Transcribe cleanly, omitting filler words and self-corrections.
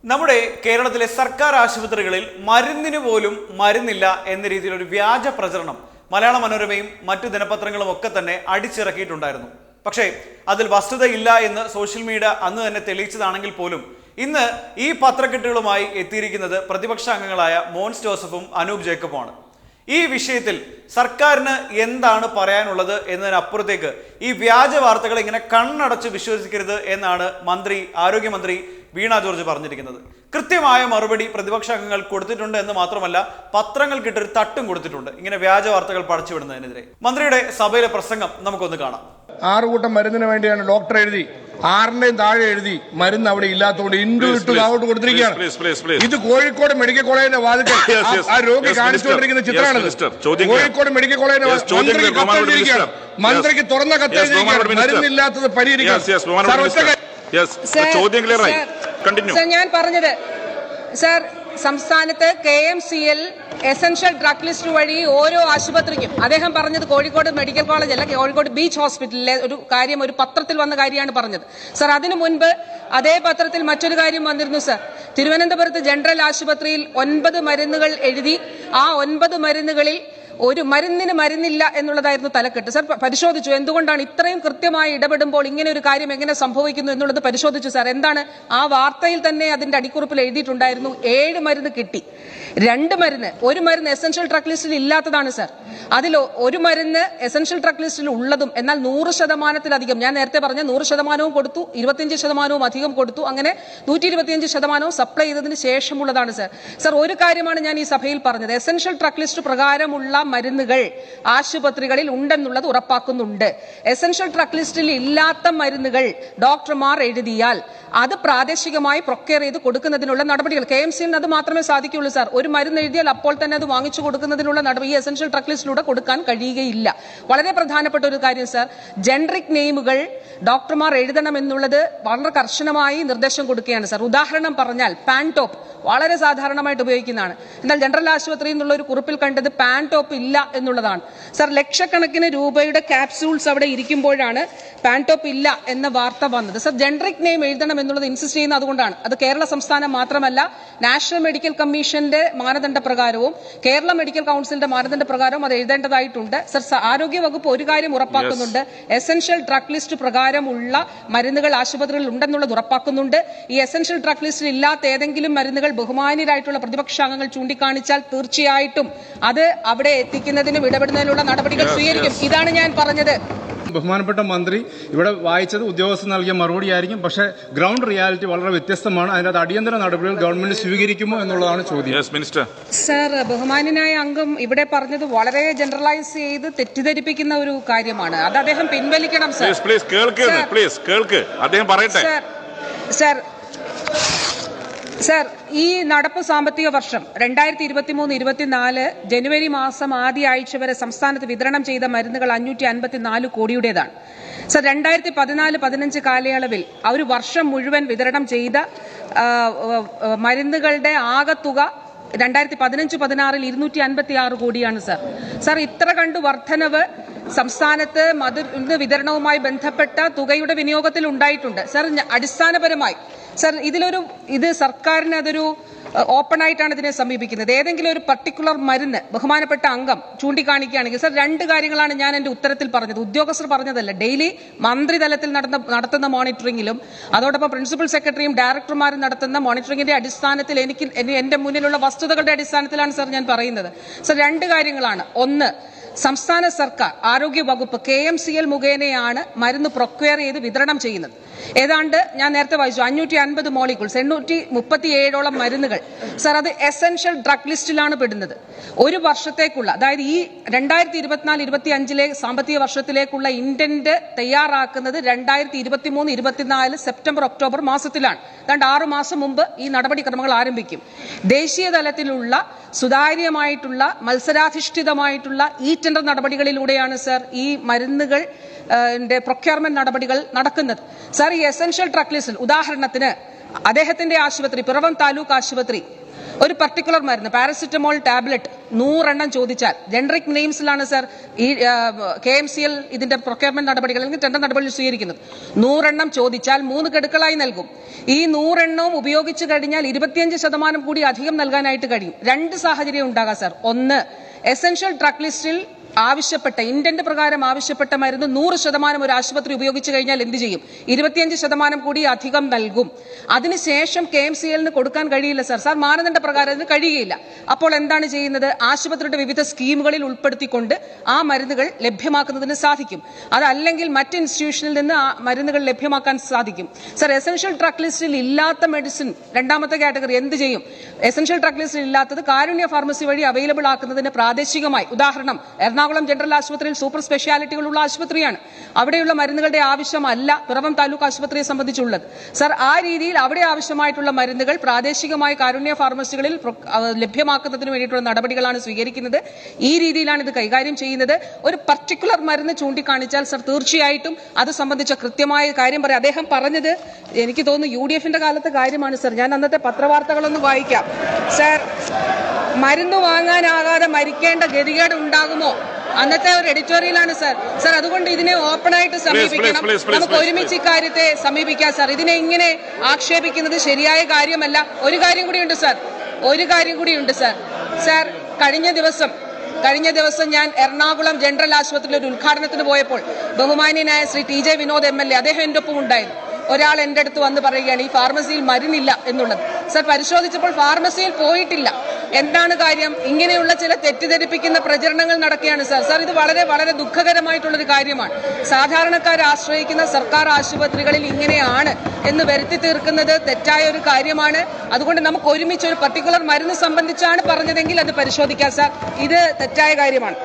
നമ്മുടെ കേരളത്തിലെ സർക്കാർ ആശുപത്രികളിൽ മരുന്നിന് പോലും മരുന്നില്ല എന്ന രീതിയിൽ ഒരു വ്യാജ പ്രചരണം മലയാള മനോരമയും മറ്റു ദിനപത്രങ്ങളും ഒക്കെ തന്നെ അടിച്ചിറക്കിയിട്ടുണ്ടായിരുന്നു. പക്ഷേ അതിൽ വസ്തുതയില്ല എന്ന് സോഷ്യൽ മീഡിയ അന്ന് തന്നെ തെളിയിച്ചതാണെങ്കിൽ പോലും ഇന്ന് ഈ പത്രക്കെട്ടുകളുമായി എത്തിയിരിക്കുന്നത് പ്രതിപക്ഷ അംഗങ്ങളായ മോൻസ് ജോസഫും അനൂപ് ജേക്കബുമാണ്. ഈ വിഷയത്തിൽ സർക്കാരിന് എന്താണ് പറയാനുള്ളത് എന്നതിനപ്പുറത്തേക്ക് ഈ വ്യാജ വാർത്തകൾ ഇങ്ങനെ കണ്ണടച്ച് വിശ്വസിക്കരുത് എന്നാണ് ആരോഗ്യമന്ത്രി വീണ ജോർജ് പറഞ്ഞിരിക്കുന്നത്. കൃത്യമായ മറുപടി പ്രതിപക്ഷ അംഗങ്ങൾ കൊടുത്തിട്ടുണ്ട് എന്ന് മാത്രമല്ല പത്രങ്ങൾക്കിട്ടൊരു തട്ടും കൊടുത്തിട്ടുണ്ട് ഇങ്ങനെ വ്യാജ വാർത്തകൾ പടച്ചുവിടുന്നതിനെതിരെ. മന്ത്രിയുടെ സഭയിലെ പ്രസംഗം നമുക്കൊന്ന് കാണാം. 6 കൂട്ടം മരുന്നിന് വേണ്ടിയാണ് ഡോക്ടർ എഴുതി 6ന്റെയും താഴെ എഴുതി മരുന്ന് അവിടെ ഇല്ലാത്തതുകൊണ്ട് ഇട്ട് താഴോട്ട് കൊടുത്തിരിക്കുകയാണ്. ഇത് കോഴിക്കോട് മെഡിക്കൽ കോളേജിന്റെ വാതിക്കൽ ആ രോഗി കാണിച്ചുകൊണ്ടിരിക്കുന്ന ചിത്രമാണ്. കോഴിക്കോട് മെഡിക്കൽ കോളേജിന്റെ മന്ത്രിക്ക് തുറന്ന കത്തെഴുതിയിരിക്കുകയാണ് മരുന്നില്ലാത്തത് പരിഹരിക്കാൻ. ഞാൻ പറഞ്ഞത് സർ, സംസ്ഥാനത്ത് KMCL എസൻഷ്യൽ ഡ്രഗ് ലിസ്റ്റ് വഴി ഓരോ ആശുപത്രിക്കും, അദ്ദേഹം പറഞ്ഞത് കോഴിക്കോട് മെഡിക്കൽ കോളേജ് അല്ല, കോഴിക്കോട് ബീച്ച് ഹോസ്പിറ്റലിലെ ഒരു കാര്യം ഒരു പത്രത്തിൽ വന്ന കാര്യമാണ് പറഞ്ഞത് സർ. അതിനു മുൻപ് അതേ പത്രത്തിൽ മറ്റൊരു കാര്യം വന്നിരുന്നു സർ. തിരുവനന്തപുരത്ത് ജനറൽ ആശുപത്രിയിൽ 9 മരുന്നുകൾ എഴുതി ആ 9 മരുന്നുകളിൽ ഒരു മരുന്നിന് മരുന്നില്ല എന്നുള്ളതായിരുന്നു തലക്കെട്ട്. സർ പരിശോധിച്ചു എന്തുകൊണ്ടാണ് ഇത്രയും കൃത്യമായി ഇടപെടുമ്പോൾ ഇങ്ങനെ ഒരു കാര്യം എങ്ങനെ സംഭവിക്കുന്നു എന്നുള്ളത് പരിശോധിച്ചു സർ. എന്താണ് ആ വാർത്തയിൽ തന്നെ അതിന്റെ അടിക്കുറിപ്പിൽ എഴുതിയിട്ടുണ്ടായിരുന്നു 7 മരുന്ന് കിട്ടി, 2 മരുന്ന്, 1 മരുന്ന് എസൻഷ്യൽ ഡ്രഗ് ലിസ്റ്റിൽ ഇല്ലാത്തതാണ് സർ. അതിൽ 1 മരുന്ന് എസൻഷ്യൽ ഡ്രഗ് ലിസ്റ്റിൽ ഉള്ളതും എന്നാൽ 100%-ലധികം, ഞാൻ നേരത്തെ പറഞ്ഞ 100% കൊടുത്തു, 25% അധികം കൊടുത്തു, അങ്ങനെ 125% സപ്ലൈ ചെയ്തതിന് ശേഷമുള്ളതാണ് സർ. സർ ഒരു കാര്യമാണ് ഞാൻ ഈ സഭയിൽ പറഞ്ഞത്, എസൻഷ്യൽ ഡ്രഗ് ലിസ്റ്റ് പ്രകാരമുള്ള മരുന്നുകൾ ആശുപത്രികളിൽ ഉണ്ടെന്നുള്ളത് ഉറപ്പാക്കുന്നുണ്ട്. എസൻഷ്യൽ ഡ്രഗ് ലിസ്റ്റിൽ ഇല്ലാത്ത മരുന്നുകൾ ഡോക്ടർമാർ എഴുതിയാൽ അത് പ്രാദേശികമായി പ്രൊക്യൂർ ചെയ്ത് കൊടുക്കുന്നതിനുള്ള നടപടികൾ KMCL അത് മാത്രമേ സാധിക്കുള്ളൂ സർ. ഒരു മരുന്ന് എഴുതിയാൽ അപ്പോൾ തന്നെ അത് വാങ്ങിച്ചു കൊടുക്കുന്നതിനുള്ള നടപടി ഈ എസൻഷ്യൽ ഡ്രഗ് ലിസ്റ്റിലൂടെ കൊടുക്കാൻ കഴിയുകയില്ല. വളരെ പ്രധാനപ്പെട്ട ഒരു കാര്യം സർ, ജനറിക് നെയിമുകൾ ഡോക്ടർമാർ എഴുതണമെന്നുള്ളത് വളരെ കർശനമായി നിർദ്ദേശം കൊടുക്കുകയാണ് സർ. ഉദാഹരണം പറഞ്ഞാൽ പാൻടോപ്പ് വളരെ സാധാരണമായിട്ട് ഉപയോഗിക്കുന്നതാണ്, എന്നാൽ ജനറൽ ആശുപത്രിയിൽ നിന്നുള്ള ഒരു കുറിപ്പിൽ കണ്ടത് പാൻടോപ്പ് ഇല്ല എന്നുള്ളതാണ് സർ. ലക്ഷക്കണക്കിന് രൂപയുടെ ക്യാപ്സ്യൂൾസ് അവിടെ ഇരിക്കുമ്പോഴാണ് പാൻടോപ്പ് ഇല്ല എന്ന വാർത്ത വന്നത് സർ. ജനറിക് നെയിം എഴുതണം എന്നുള്ളത് ഇൻസിസ്റ്റ് ചെയ്യുന്നത് അതുകൊണ്ടാണ്. അത് കേരള സംസ്ഥാനം മാത്രമല്ല, നാഷണൽ മെഡിക്കൽ കമ്മീഷന്റെ മാനദണ്ഡ പ്രകാരവും കേരള മെഡിക്കൽ കൌൺസിലിന്റെ മാനദണ്ഡ പ്രകാരവും അത് എഴുതേണ്ടതായിട്ടുണ്ട് സർ. ആരോഗ്യ വകുപ്പ് ഒരു കാര്യം ഉറപ്പാക്കുന്നുണ്ട്, എസൻഷ്യൽ ഡ്രഗ് ലിസ്റ്റ് പ്രകാരമുള്ള മരുന്നുകൾ ആശുപത്രികളിൽ ഉണ്ടെന്നുള്ളത് ഉറപ്പാക്കുന്നുണ്ട്. ഈ എസൻഷ്യൽ ഡ്രഗ് ലിസ്റ്റിൽ ഇല്ലാത്ത ഏതെങ്കിലും മരുന്നുകൾ ബഹുമാന്യരായിട്ടുള്ള പ്രതിപക്ഷാംഗങ്ങൾ ചൂണ്ടിക്കാണിച്ചാൽ തീർച്ചയായിട്ടും അത് അവിടെ എത്തിക്കുന്നതിനും ഇടപെടുന്നതിനുള്ള നടപടികൾ സ്വീകരിക്കും. ഇതാണ് ഞാൻ പറഞ്ഞത്. ബഹുമാനപ്പെട്ട മന്ത്രി ഇവിടെ വായിച്ചത് ഉദ്യോഗസ്ഥർ നൽകിയ മറുപടിയായിരിക്കും, പക്ഷേ ഗ്രൗണ്ട് റിയാലിറ്റി വളരെ വ്യത്യസ്തമാണ്. അതിനകത്ത് അടിയന്തര നടപടികൾ ഗവൺമെന്റ് സ്വീകരിക്കുമോ എന്നുള്ളതാണ് ചോദ്യം. സർ, ബഹുമാന്യനായ അംഗം ഇവിടെ പറഞ്ഞത് വളരെ ജനറലൈസ് ചെയ്ത് തെറ്റിദ്ധരിപ്പിക്കുന്ന ഒരു കാര്യമാണ്. അത് അദ്ദേഹം പിൻവലിക്കണം സർ. സർ, ഈ നടപ്പ് സാമ്പത്തിക വർഷം 2023-24 ജനുവരി മാസം ആദ്യ ആഴ്ച വരെ സംസ്ഥാനത്ത് വിതരണം ചെയ്ത മരുന്നുകൾ 554 കോടിയുടേതാണ് സർ. 2014-15 കാലയളവിൽ ഒരു വർഷം മുഴുവൻ വിതരണം ചെയ്ത മരുന്നുകളുടെ ആകെത്തുക 2015-16 256 കോടിയാണ് സർ. സർ ഇത്ര കണ്ടു വർധനവ് സംസ്ഥാനത്ത് മരുന്ന് വിതരണവുമായി ബന്ധപ്പെട്ട തുകയുടെ വിനിയോഗത്തിൽ ഉണ്ടായിട്ടുണ്ട് സർ. അടിസ്ഥാനപരമായി സർ ഇത് സർക്കാരിന് അതൊരു ഓപ്പൺ ആയിട്ടാണ് ഇതിനെ സമീപിക്കുന്നത്. ഏതെങ്കിലും ഒരു പർട്ടിക്കുലർ മരുന്ന് ബഹുമാനപ്പെട്ട അംഗം ചൂണ്ടിക്കാണിക്കുകയാണെങ്കിൽ സർ 2 കാര്യങ്ങളാണ് ഞാൻ എന്റെ ഉത്തരത്തിൽ പറഞ്ഞത്, ഉദ്യോഗസ്ഥർ പറഞ്ഞതല്ല. ഡെയിലി മന്ത്രിതലത്തിൽ നടത്തുന്ന മോണിറ്ററിംഗിലും അതോടൊപ്പം പ്രിൻസിപ്പൽ സെക്രട്ടറിയും ഡയറക്ടർമാരും നടത്തുന്ന മോണിറ്ററിംഗിന്റെ അടിസ്ഥാനത്തിൽ എന്റെ മുന്നിലുള്ള വസ്തുതകളുടെ അടിസ്ഥാനത്തിലാണ് സർ ഞാൻ പറയുന്നത്. സർ 2 കാര്യങ്ങളാണ്. ഒന്ന്, സംസ്ഥാന സർക്കാർ ആരോഗ്യ വകുപ്പ് KMCL മുഖേനയാണ് മരുന്ന് പ്രൊക്വയർ ചെയ്ത് വിതരണം ചെയ്യുന്നത്. ഏതാണ്ട് ഞാൻ നേരത്തെ വായിച്ചു 550 മോളിക്യൂൾസ് 837ഓളം മരുന്നുകൾ സർ. അത് എസൻഷ്യൽ ഡ്രഗ് ലിസ്റ്റിലാണ് പെടുന്നത്. ഒരു വർഷത്തേക്കുള്ള, അതായത് ഈ 2024-25 സാമ്പത്തിക വർഷത്തിലേക്കുള്ള ഇന്റന്റ് തയ്യാറാക്കുന്നത് 2023-24 സെപ്റ്റംബർ ഒക്ടോബർ മാസത്തിലാണ്. ഏതാണ്ട് 6 മാസം മുമ്പ് ഈ നടപടിക്രമങ്ങൾ ആരംഭിക്കും. ദേശീയ തലത്തിലുള്ള സുതാര്യമായിട്ടുള്ള മത്സരാധിഷ്ഠിതമായിട്ടുള്ള ഈ ടെൻഡർ നടപടികളിലൂടെയാണ് സർ ഈ മരുന്നുകൾ പ്രൊക്യൂർമെന്റ് നടപടികൾ നടക്കുന്നത് സർ. ഈ എസൻഷ്യൽ ഡ്രഗ് ലിസ്റ്റിൽ ഉദാഹരണത്തിന് അദ്ദേഹത്തിന്റെ ആശുപത്രി പിറവം താലൂക്ക് ആശുപത്രി ഒരു പർട്ടിക്കുലർ മരുന്ന് പാരസിറ്റമോൾ ടാബ്ലറ്റ് 100 എണ്ണം ചോദിച്ചാൽ ജനറിക് നെയിംസിലാണ് സർ ഈ KMCL ഇതിന്റെ പ്രൊക്യൂർമെന്റ് നടപടികൾ അല്ലെങ്കിൽ ടെൻഡർ നടപടികൾ സ്വീകരിക്കുന്നത്. 100 എണ്ണം ചോദിച്ചാൽ 3 ഗഡുക്കളായി നൽകും. ഈ 100 എണ്ണവും ഉപയോഗിച്ചു കഴിഞ്ഞാൽ 25% കൂടി അധികം നൽകാനായിട്ട് കഴിയും. 2 സാഹചര്യം ഉണ്ടാകാം സർ. ഒന്ന്, എസൻഷ്യൽ ഡ്രഗ് ലിസ്റ്റിൽ ആവശ്യപ്പെട്ട ഇന്റന്റ് പ്രകാരം ആവശ്യപ്പെട്ട മരുന്ന് 100% ഒരു ആശുപത്രി ഉപയോഗിച്ചു കഴിഞ്ഞാൽ എന്ത് ചെയ്യും? 25% കൂടി അധികം നൽകും. അതിനുശേഷം KMCL കൊടുക്കാൻ കഴിയില്ല സർ. മാനദണ്ഡ പ്രകാരം അതിന് കഴിയുകയില്ല. അപ്പോൾ എന്താണ് ചെയ്യുന്നത്? ആശുപത്രിയുടെ വിവിധ സ്കീമുകളിൽ ഉൾപ്പെടുത്തിക്കൊണ്ട് ആ മരുന്നുകൾ ലഭ്യമാക്കുന്നതിന് സാധിക്കും. അതല്ലെങ്കിൽ മറ്റ് ഇൻസ്റ്റിറ്റ്യൂഷനിൽ നിന്ന് ആ മരുന്നുകൾ ലഭ്യമാക്കാൻ സാധിക്കും. സർ, എസൻഷ്യൽ ഡ്രഗ് ലിസ്റ്റിൽ ഇല്ലാത്ത മെഡിസിൻ രണ്ടാമത്തെ കാറ്റഗറി എന്ത് ചെയ്യും? എസൻഷ്യൽ ഡ്രഗ് ലിസ്റ്റിൽ ഇല്ലാത്തത് കാരുണ്യ ഫാർമസി വഴി അവൈലബിൾ ആക്കുന്നതിന് പ്രാദേശികമായി, ഉദാഹരണം എറണാകുളം ജനറൽ ആശുപത്രിയിൽ സൂപ്പർ സ്പെഷ്യാലിറ്റികളുള്ള ആശുപത്രിയാണ്. അവിടെയുള്ള മരുന്നുകളുടെ ആവശ്യമല്ല പിറവം താലൂക്ക് ആശുപത്രിയെ സംബന്ധിച്ചുള്ളത്. സർ, ആ രീതിയിൽ അവിടെ ആവശ്യമായിട്ടുള്ള മരുന്നുകൾ പ്രാദേശികമായി കാരുണ്യ ഫാർമസികളിൽ ലഭ്യമാക്കുന്നതിന് വേണ്ടിയിട്ടുള്ള നടപടികളാണ് സ്വീകരിക്കുന്നത്. ഈ രീതിയിലാണ് ഇത് കൈകാര്യം ചെയ്യുന്നത്. ഒരു പർട്ടിക്കുലർ മരുന്ന് ചൂണ്ടിക്കാണിച്ചാൽ സർ തീർച്ചയായിട്ടും അത് സംബന്ധിച്ച കൃത്യമായ കാര്യം പറയാം. അദ്ദേഹം പറഞ്ഞത് എനിക്ക് തോന്നുന്നു UDFന്റെ കാലത്തെ കാര്യമാണ് സർ. ഞാൻ അന്നത്തെ പത്രവാർത്തകളൊന്നും വായിക്കാം. സർ, മരുന്ന് വാങ്ങാനാകാതെ മരിക്കേണ്ട ഗതികേട് ഉണ്ടാകുമോ? അന്നത്തെ ഒരു എഡിറ്റോറിയലാണ് സർ. സർ, അതുകൊണ്ട് ഇതിനെ ഓപ്പണായിട്ട് സമീപിക്കണം. നമുക്ക് ഒരുമിച്ച് ഇക്കാര്യത്തെ സമീപിക്കാം സർ. ഇതിനെ ഇങ്ങനെ ആക്ഷേപിക്കുന്നത് ശരിയായ കാര്യമല്ല. ഒരു കാര്യം കൂടിയുണ്ട് സർ. സർ, കഴിഞ്ഞ ദിവസം ഞാൻ എറണാകുളം ജനറൽ ആശുപത്രിയിൽ ഒരു ഉദ്ഘാടനത്തിന് പോയപ്പോൾ ബഹുമാന്യനായ ശ്രീ TJ വിനോദ് MLA അദ്ദേഹം എന്റെ ഒപ്പം ഉണ്ടായിരുന്നു. ഒരാൾ എന്റെ അടുത്ത് വന്ന് പറയുകയാണ് ഈ ഫാർമസിയിൽ മരുന്നില്ല എന്നുള്ളത്. സർ, പരിശോധിച്ചപ്പോൾ ഫാർമസിയിൽ പോയിട്ടില്ല. എന്താണ് കാര്യം? ഇങ്ങനെയുള്ള ചില തെറ്റിദ്ധരിപ്പിക്കുന്ന പ്രചരണങ്ങൾ നടക്കുകയാണ് സർ. സർ, ഇത് വളരെ വളരെ ദുഃഖകരമായിട്ടുള്ളൊരു കാര്യമാണ്. സാധാരണക്കാർ ആശ്രയിക്കുന്ന സർക്കാർ ആശുപത്രികളിൽ ഇങ്ങനെയാണ് എന്ന് വരുത്തി തീർക്കുന്നത് തെറ്റായ ഒരു കാര്യമാണ്. അതുകൊണ്ട് നമുക്ക് ഒരുമിച്ച് ഒരു പർട്ടിക്കുലർ മരുന്ന് സംബന്ധിച്ചാണ് പറഞ്ഞതെങ്കിൽ അത് പരിശോധിക്കാം സർ. ഇത് തെറ്റായ കാര്യമാണ്.